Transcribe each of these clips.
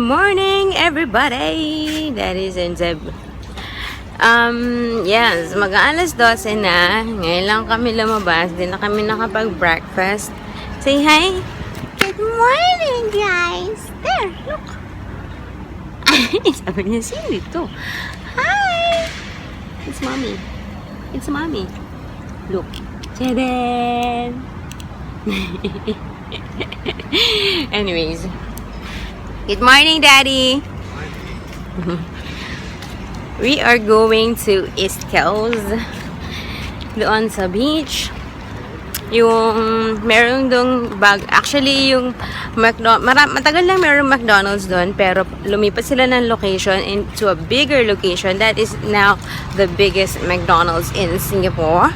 morning, everybody! Daddies and Zeb. Yes, mag-aalas 12 na. Ngayon lang kami lumabas. Di na kami nakapag-breakfast. Say hi! Good morning, guys! There, look! Sabi niya, sino ito? Hi! It's mommy. It's mommy. Look. Tadaan! Anyways. Good morning, Daddy! We are going to East Coast. Doon sa beach. Yung meron dong bag. Actually, yung matagal lang meron McDonald's doon. Pero lumipat sila ng location into a bigger location. That is now the biggest McDonald's in Singapore.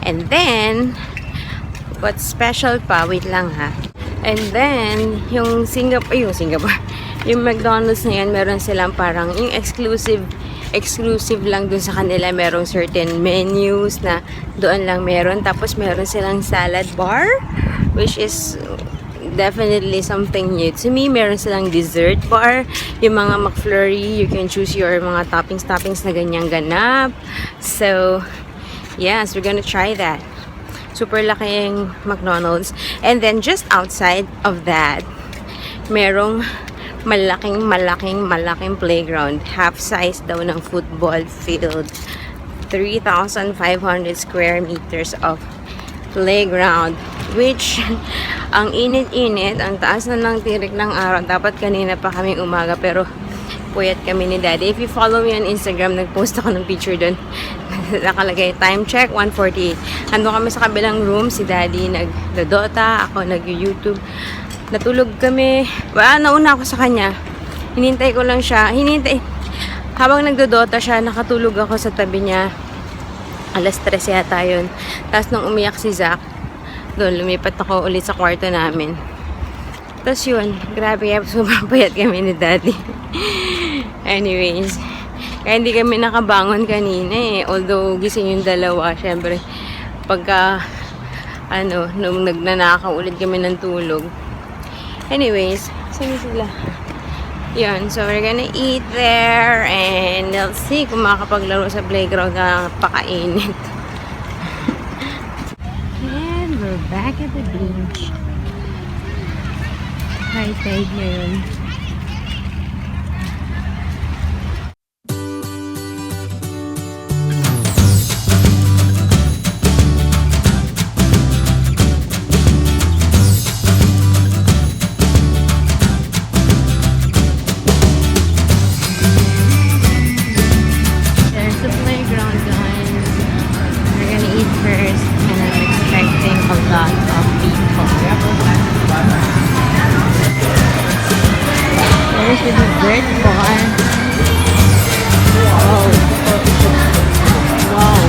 And then, what's special pa? Wait lang ha. And then, yung yung McDonald's na yan, meron silang parang yung exclusive lang dun sa kanila. Merong certain menus na doon lang meron. Tapos meron silang salad bar, which is definitely something new to me. Meron silang dessert bar, yung mga McFlurry, you can choose your mga toppings na ganyang ganap. So, yes, we're gonna try that. Super laki yung McDonald's. And then, just outside of that, merong malaking playground. Half size daw ng football field. 3,500 square meters of playground. Which, ang init-init, ang taas na ng tirik ng araw. Dapat kanina pa kaming umaga, pero puyat kami ni Daddy. If you follow me on Instagram, nag-post ako ng picture doon. Nakalagay, time check, 1:48. Ando kami sa kabilang room, si Daddy nag-Dota, ako nag-YouTube. Natulog kami. Nauna ako sa kanya. Hinintay ko lang siya. Habang nagdo-Dota siya, nakatulog ako sa tabi niya. Alas 3 yata yun. Tapos nung umiyak si Zach, doon lumipat ako ulit sa kwarto namin. Tapos yun, grabe, sobrang payat kami ni Daddy. Anyways, kaya hindi kami nakabangon kanina eh. Although gising yung dalawa, syempre, pagka, nung nagnanakaw ulit kami ng tulog. Anyways, saan sila? Yun, so we're gonna eat there and let's see kung makakapaglaro sa playground na pakainit. And we're back at the beach. High tide ngayon. With the bird bar. Wow. Wow.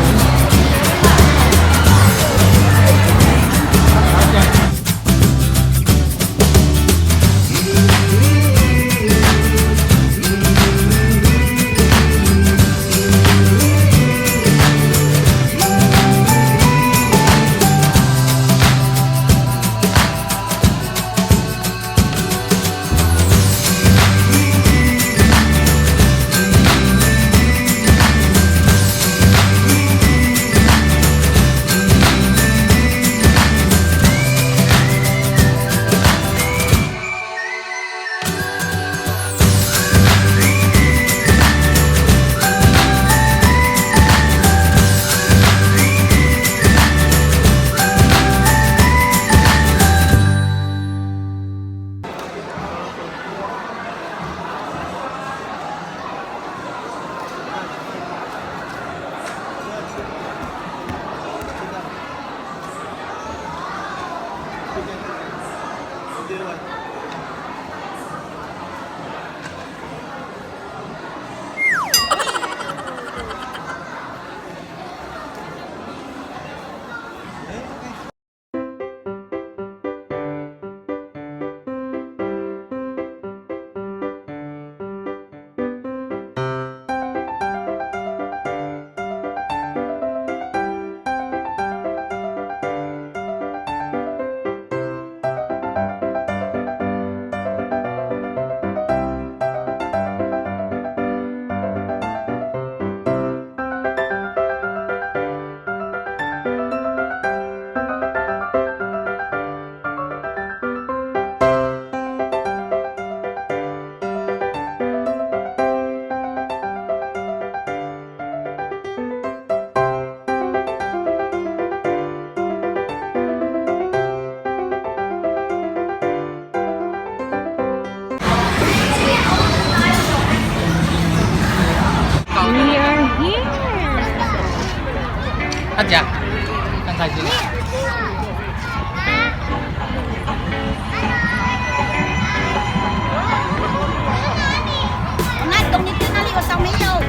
하자. 한 가지. Nát công nghiệp nó đi vào xong mấy đâu.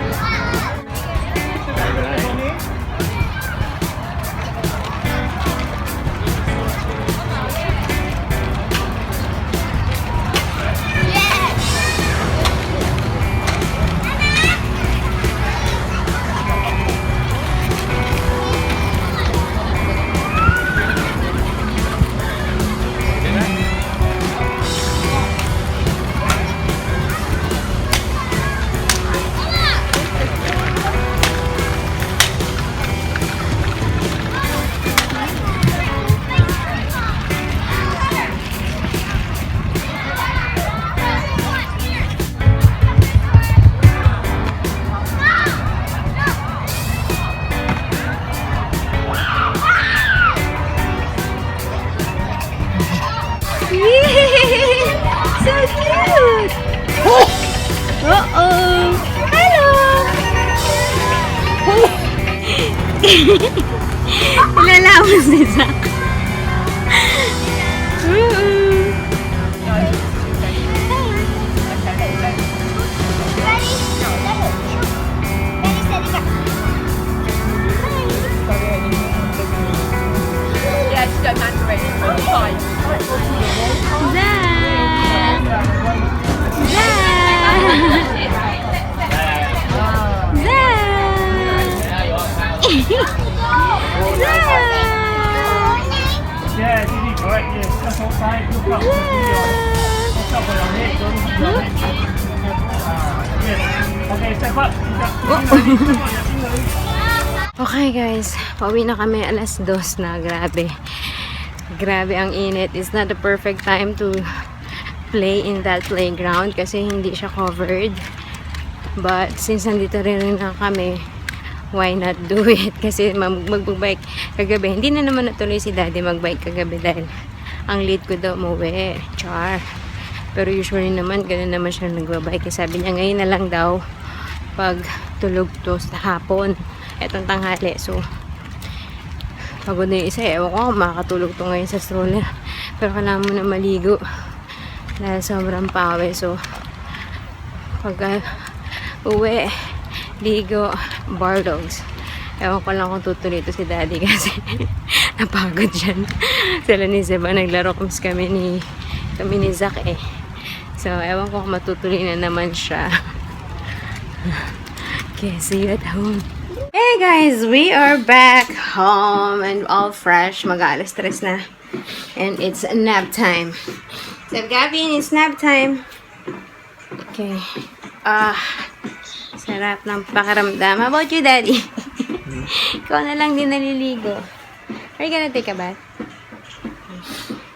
So cute! Uh-oh! Hello! Nilalaman si Zach. Ready? Ready, steady, go. Yeah, just don't mind ready. Fine. Zach! Yeah, you did great. Yes, that's all right. Look up. Look up on your head. Yes. Okay, step up. Okay guys, pauwi na kami alas 2 na. Grabe. Grabe ang init. It's not the perfect time to play in that playground kasi hindi siya covered. But since nandito rin na kami, why not do it? Kasi magbike kagabi. Hindi na naman natuloy si daddy magbike kagabi dahil ang late ko daw umuwi. Char. Pero usually naman, ganun naman siya nagbabike. Sabi niya ngayon na lang daw pag tulog to sa hapon. Etong tanghali. So, pagod na yung isa. Ewan ko kung makakatulog to ngayon sa stroller. Pero kailangan mo na maligo. Dahil sobrang pawe. So, pag uwi, ligo, bar dogs. Ewan ko lang kung tutuloy ito si daddy kasi napagod dyan. Sila ni Seba, naglaro kami ni Zach eh. So, ewan ko kung matutuloy na naman siya. Okay, see you at home. Hey guys, we are back home and all fresh. Mag-alas 3 na. And it's nap time. So, Gavin, it's nap time. Okay. Sarap ng pakiramdam. How about you, Daddy? Ikaw na lang din naliligo. Are you gonna take a bath?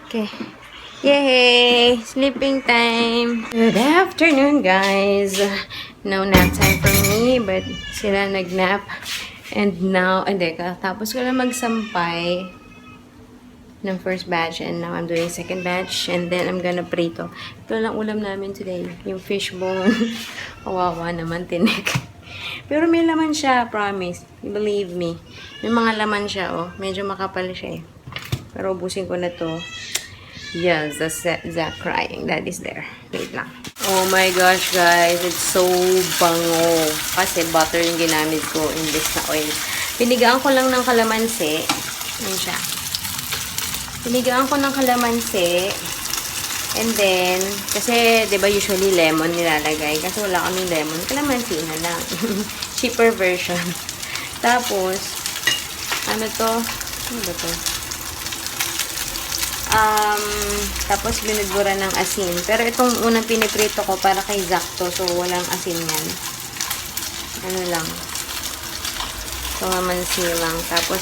Okay. Yay! Sleeping time! Good afternoon, guys! No nap time for me, but sila nag-nap. And now, hindi ka. Tapos ko lang magsampay ng first batch and now I'm doing second batch and then I'm gonna prito. Ito lang ulam namin today. Yung fishbone. Kawawa naman, tinik. Pero may laman siya, promise. Believe me. May mga laman siya, oh. Medyo makapal siya eh. Pero ubusin ko na to. Yes, that's Zach crying. That is there. Wait lang. Oh my gosh, guys. It's so bango. Kasi butter yung ginamit ko imbes na oil. Pinigaan ko lang ng kalamansi. Yan siya. Pinigaan ko ng kalamansi. And then, kasi, di ba usually lemon nilalagay. Kasi wala kaming lemon. Kalamansi na lang. Cheaper version. Tapos, ano to? Ano ba to? Tapos binudbura ng asin. Pero itong unang piniprito ko para kay Zach to. So, walang asin yan. Ano lang. Kalamansi lang. Tapos,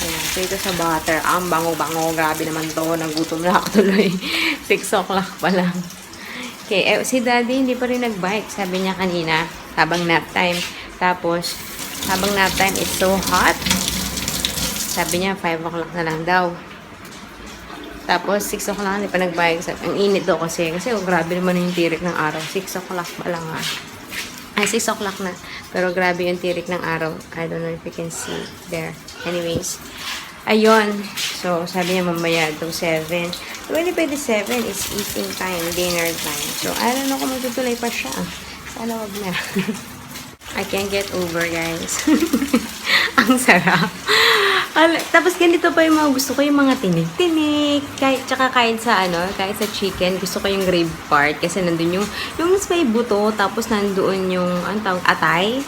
ayan. So, ito sa butter. Ang bango-bango. Grabe naman to. Nagutom na ako tuloy. 6 o'clock pa lang. Okay. Si daddy hindi pa rin nag-bike. Sabi niya kanina. Habang nap time. Tapos, habang nap time, it's so hot. Sabi niya, 5 o'clock na lang daw. Tapos, 6 o'clock hindi pa nag-bike. Ang init daw kasi. Kasi, oh, grabe naman yung tirik ng araw. 6 o'clock pa lang ha. Ay, 6 o'clock na. Pero grabe yung tirik ng araw. I don't know if you can see there. Anyways. Ayun. So, sabi niya mamaya itong 7. Really pwede 7 is eating time, dinner time. So, I don't know kung magtutuloy pa siya. Sana wag na. I can't get over, guys. Ang sarap. Tapos ganito pa yung mga gusto ko, yung mga tinik-tinik. Kahit sa kahit sa chicken, gusto ko yung rib part. Kasi nandun yung may buto, tapos nandoon yung, atay.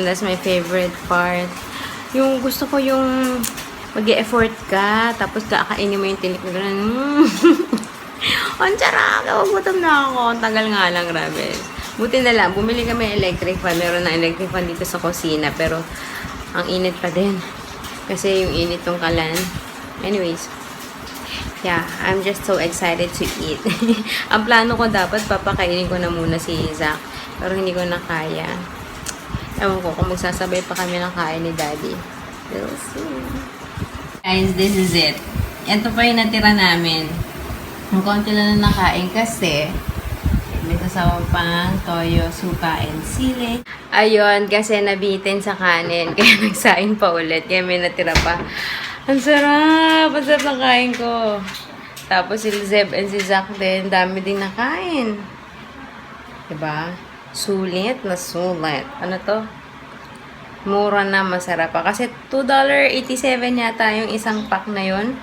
That's my favorite part. Yung gusto ko yung mag-e-effort ka, tapos kakainin mo yung tinik na gano'n. Ang sarap! Gutom na ako. Ang tagal nga lang, grabe. Buti na lang, bumili kami electric fan. Meron na electric fan dito sa kusina, pero ang init pa din. Kasi yung init tong kalan. Anyways, yeah, I'm just so excited to eat. Ang plano ko dapat, papakainin ko na muna si Zach. Pero hindi ko na kaya. Ewan ko kung magsasabay pa kami ng kain ni Daddy. We'll see. Guys, this is it. Ito pa yung natira namin. Ang konti lang na nakain kasi may kasama pang toyo, suka, and sili. Ayun, kasi nabitin sa kanin. Kaya nagsain pa ulit. Kaya may natira pa. Ang sarap! Ang sarap ng kain ko. Tapos si Zeb and si Zach din, dami din nakain. Diba? Sulit na sulit. Ano to? Mura na, masarap pa. Kasi $2.87 yata yung isang pack na yun.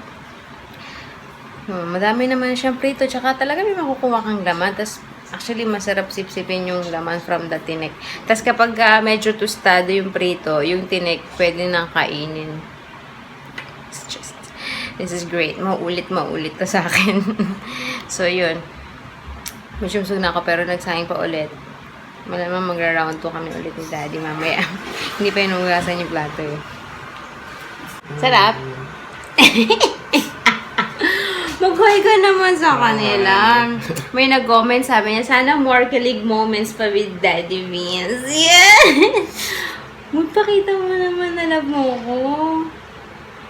Madami naman siyang prito. Tsaka talaga may makukuha kang laman. Tapos, actually, masarap sipsipin yung laman from the tinik. Tapos, kapag medyo tostado yung prito, yung tinik, pwede nang kainin. This is great. Maulit to sa akin. So, yun. Medyo busog na ako, pero nagsayang pa ulit. Malamang magra-round 2 kami ulit ni Daddy mamaya. Hindi pa inugasan yung plato eh. Sarap! Mag-hi ka naman sa kanila. May nag-comment, sabi niya, sana more kilig moments pa with Daddy Vince. Yeah! Magpakita mo naman na love mo ko.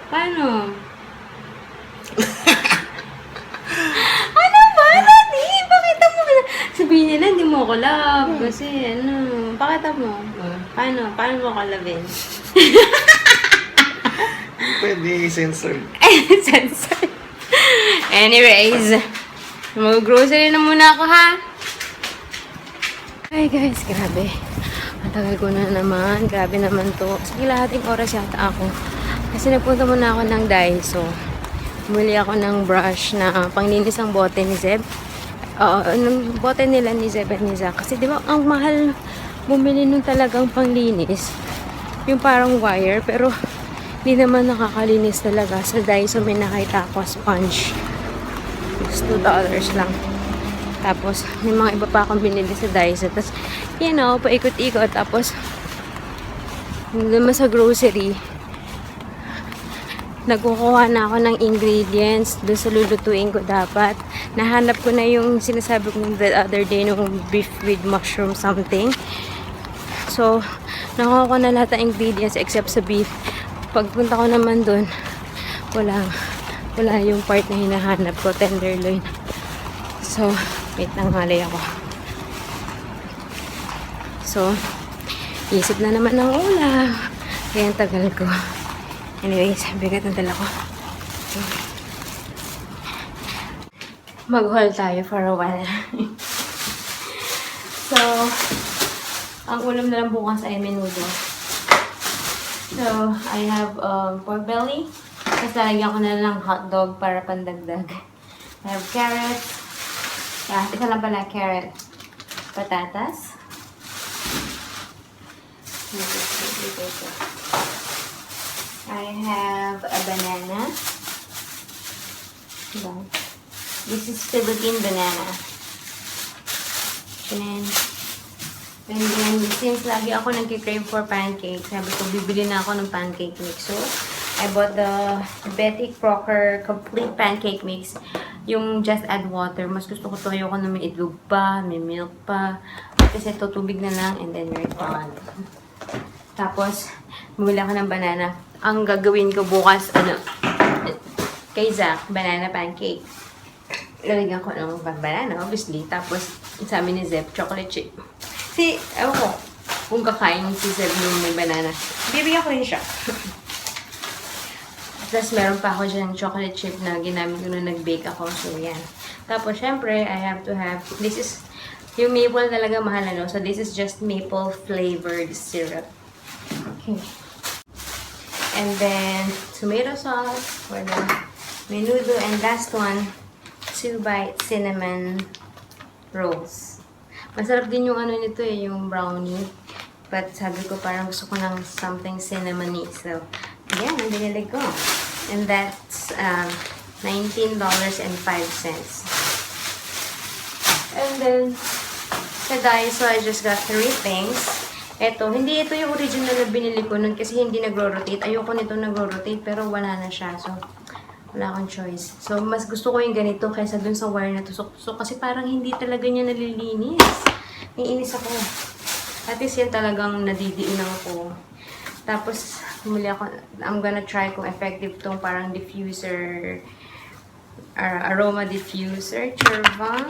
Paano? Ano ba? Daddy? Pakita mo. Sabihin nila, hindi mo ako love. Kasi, pakita mo. Paano? Paano mo ako lovein? Pwede censored. Censored. Anyways, mag-grocery na muna ako, ha? Ay, guys, grabe. Ang tagal ko na naman. Grabe naman to. Sige, lahating oras yata ako. Kasi nagpunta muna ako ng Daiso. Bumili ako ng brush na panglinis ang bote ni Zeb. Ng bote nila ni Zeb at ni Zach. Kasi di ba ang mahal bumili nung talagang panglinis. Yung parang wire. Pero hindi naman nakakalinis talaga. Sa Daiso may nakita ako sponge. It's $2 lang. Tapos may mga iba pa akong binili sa Daiso. Tapos, paikot-ikot. Tapos, naman sa grocery, nagkukuha na ako ng ingredients doon sa lulutuin ko dapat. Nahanap ko na yung sinasabi ko the other day nung beef with mushroom something. So, nakuha ko na lahat ng ingredients except sa beef. Pagpunta ko naman doon, wala yung part na hinahanap ko, tenderloin. So, wait lang, halay ako. So, isip na naman ng ulam. Kaya ang tagal ko. Anyways, bigat ang dala ko. Mag-haul tayo for a while. So, ang ulam na lang bukas ay menudo. So, I have pork belly. Tapos lalagyan ko na lang hotdog para pandagdag. I have carrots. Isa lang pala carrot. Patatas. I have a banana. This is Philippine banana. And then, since lagi ako nag-crave for pancakes, sabi ko, bibili na ako ng pancake mix. So, I bought the Betty Crocker Complete Pancake Mix. Yung just add water. Mas gusto ko to. Ayoko na may itlog pa, may milk pa. Kasi ito, tubig na lang, and then you're done. Tapos, bumili ako ng banana. Ang gagawin ko bukas, kay Zach, banana pancake. Lalagyan ko ng banana, obviously. Tapos, sa amin ni Zeb, chocolate chip. ewan ko, kung kakain si Seb yung may banana. Bibigyan ko rin siya. Tapos meron pa ako dyan chocolate chip na ginamit ko nung nag-bake ako. So, yan. Tapos, syempre, I have to have, this is, yung maple talaga mahal, ano? So, this is just maple flavored syrup. Okay. And then, tomato sauce for the menudo. And last one, 2-bite cinnamon rolls. Masarap din yung ano nito eh, yung brownie. But sabi ko parang gusto ko ng something cinnamony. So, yan, ang binili ko. And that's $19.05. And then, sa Daiso, I just got 3 things. Ito, hindi ito yung original na binili ko nun kasi hindi nagro-rotate. Ayoko nito nagro-rotate pero wala na siya. So, wala akong choice. So, mas gusto ko yung ganito kaysa dun sa wire na tusok-tusok kasi parang hindi talaga niya nalilinis. Naiinis ako. At least yan talagang nadidiinan ko. Tapos, muli ako, I'm gonna try kung effective tong parang diffuser, aroma diffuser, Churva.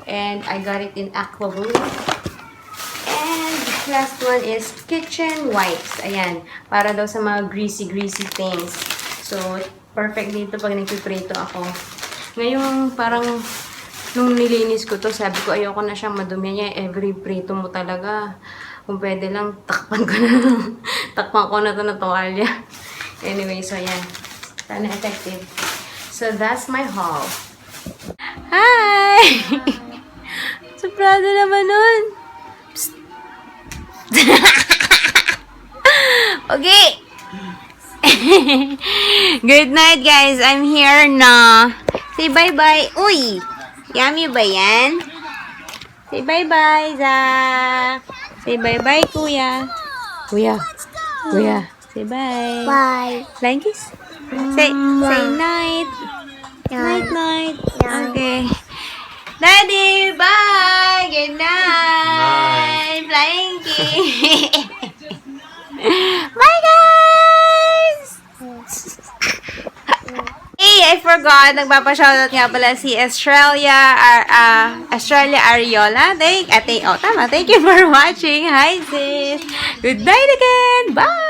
And I got it in aqua blue. And last one is kitchen wipes. Ayan, para daw sa mga greasy things. So, perfect dito pag nagpiprito ako. Ngayon, parang nung nilinis ko to, sabi ko ayoko na siyang madumi niya. Every prito mo talaga. Kung pwede lang, takpan ko na to na toalya. Anyway, so yan. Sana effective. So, that's my haul. Hi! Sobrado naman nun. Psst. Okay. Good night, guys. I'm here na. Say bye-bye. Uy! Yummy ba yan? Say bye-bye, Zach. Say bye-bye, Kuya. Kuya. Kuya. Say bye. Bye. Flying kiss. Say night. Night. Okay. Daddy, bye. Good night. Flying kiss. Bye, guys. Hey, I forgot. Nagpapa-shoutout nga pala si Australia Ariola. Tama. Thank you for watching. Hi, sis. Good night again. Bye.